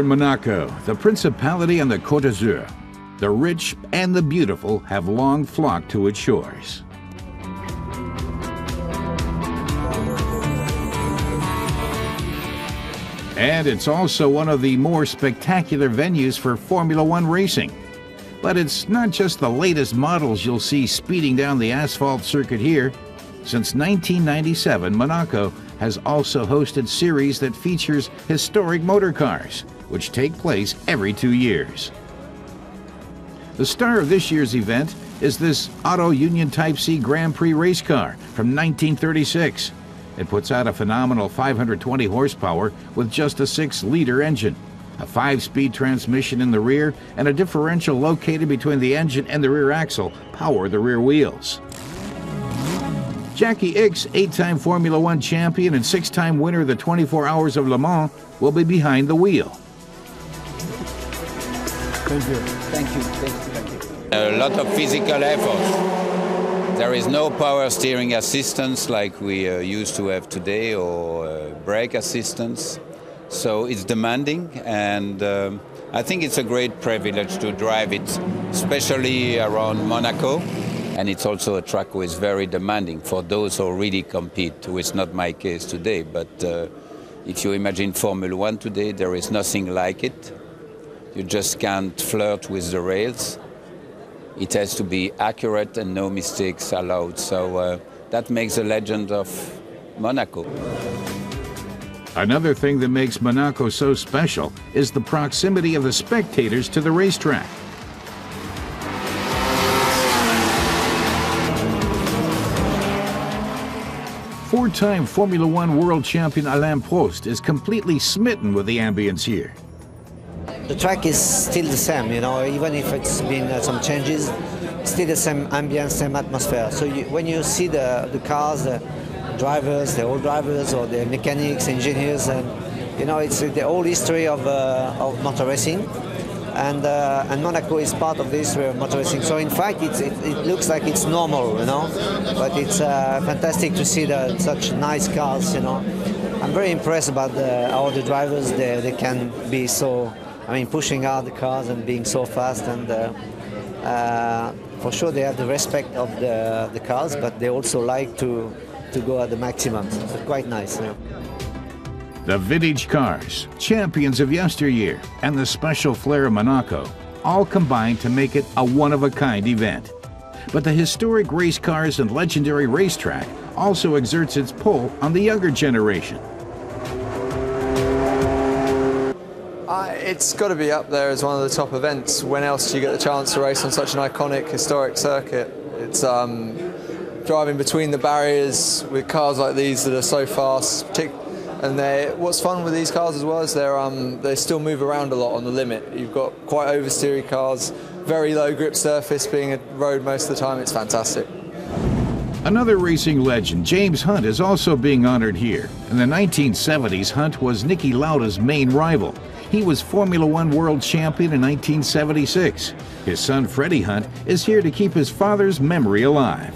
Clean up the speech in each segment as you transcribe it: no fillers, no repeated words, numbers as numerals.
Monaco, the principality on the Cote. The rich and the beautiful have long flocked to its shores. And it's also one of the more spectacular venues for Formula One racing. But it's not just the latest models you'll see speeding down the asphalt circuit here. Since 1997, Monaco has also hosted series that features historic motor cars, which take place every 2 years. The star of this year's event is this Auto Union Type C Grand Prix race car from 1936. It puts out a phenomenal 520 horsepower with just a 6-liter engine, a 5-speed transmission in the rear, and a differential located between the engine and the rear axle power the rear wheels. Jackie Ickx, 8-time Formula One champion and 6-time winner of the 24 Hours of Le Mans, will be behind the wheel. Thank you. Thank you. Thank you. A lot of physical effort. There is no power steering assistance like we used to have today, or brake assistance. So it's demanding, and I think it's a great privilege to drive it, especially around Monaco. And it's also a track which is very demanding for those who really compete, which is not my case today. But if you imagine Formula One today, there is nothing like it. You just can't flirt with the rails. It has to be accurate and no mistakes allowed. So that makes the legend of Monaco. Another thing that makes Monaco so special is the proximity of the spectators to the racetrack. Four-time Formula One world champion Alain Prost is completely smitten with the ambience here. The track is still the same, you know, even if it's been some changes, still the same ambience, same atmosphere. So when you see the cars, the drivers, the old drivers, or the mechanics, engineers, and you know, it's the whole history of motor racing, and Monaco is part of the history of motor racing. So in fact, it looks like it's normal, you know, but it's fantastic to see such nice cars, you know. I'm very impressed about how the drivers they can be so, I mean, pushing out the cars and being so fast, and for sure they have the respect of the cars, but they also like to go at the maximum. So it's quite nice. You know. The vintage cars, champions of yesteryear, and the special flair of Monaco all combine to make it a one-of-a-kind event. But the historic race cars and legendary racetrack also exerts its pull on the younger generation. It's got to be up there as one of the top events. When else do you get the chance to race on such an iconic, historic circuit? It's driving between the barriers with cars like these that are so fast. And what's fun with these cars as well is they still move around a lot on the limit. You've got quite oversteery cars, very low grip surface, being a road most of the time. It's fantastic. Another racing legend, James Hunt, is also being honored here. In the 1970s, Hunt was Niki Lauda's main rival. He was Formula One world champion in 1976. His son, Freddie Hunt, is here to keep his father's memory alive.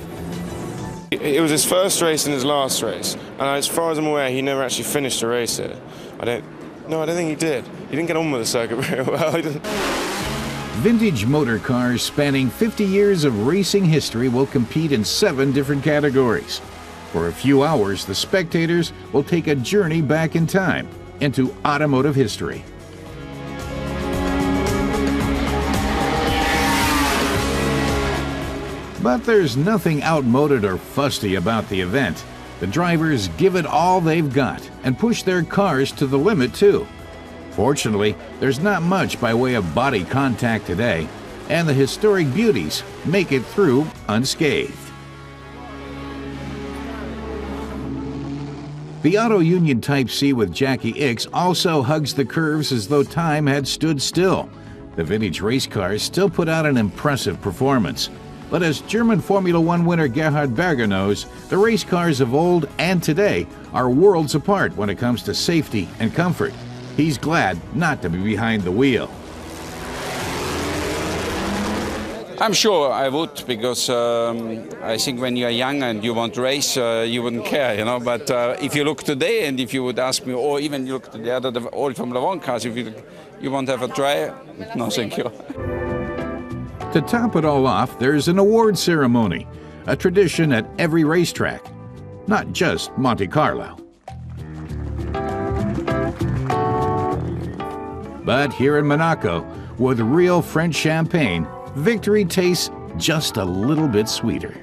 It was his first race and his last race, and as far as I'm aware, he never actually finished a race here. I don't think he did. He didn't get on with the circuit very well. Vintage motor cars spanning 50 years of racing history will compete in 7 different categories. For a few hours, the spectators will take a journey back in time into automotive history. But there's nothing outmoded or fusty about the event. The drivers give it all they've got and push their cars to the limit too. Fortunately, there's not much by way of body contact today, and the historic beauties make it through unscathed. The Auto Union Type C with Jackie Ickx also hugs the curves as though time had stood still. The vintage race cars still put out an impressive performance. But as German Formula One winner Gerhard Berger knows, the race cars of old and today are worlds apart when it comes to safety and comfort. He's glad not to be behind the wheel. I'm sure I would, because I think when you're young and you want to race, you wouldn't care, you know. But if you look today, and if you would ask me, or even you look to the other old Formula One cars, if you want to have a try, no, thank you. To top it all off, there's an award ceremony, a tradition at every racetrack, not just Monte Carlo. But here in Monaco, with real French champagne, victory tastes just a little bit sweeter.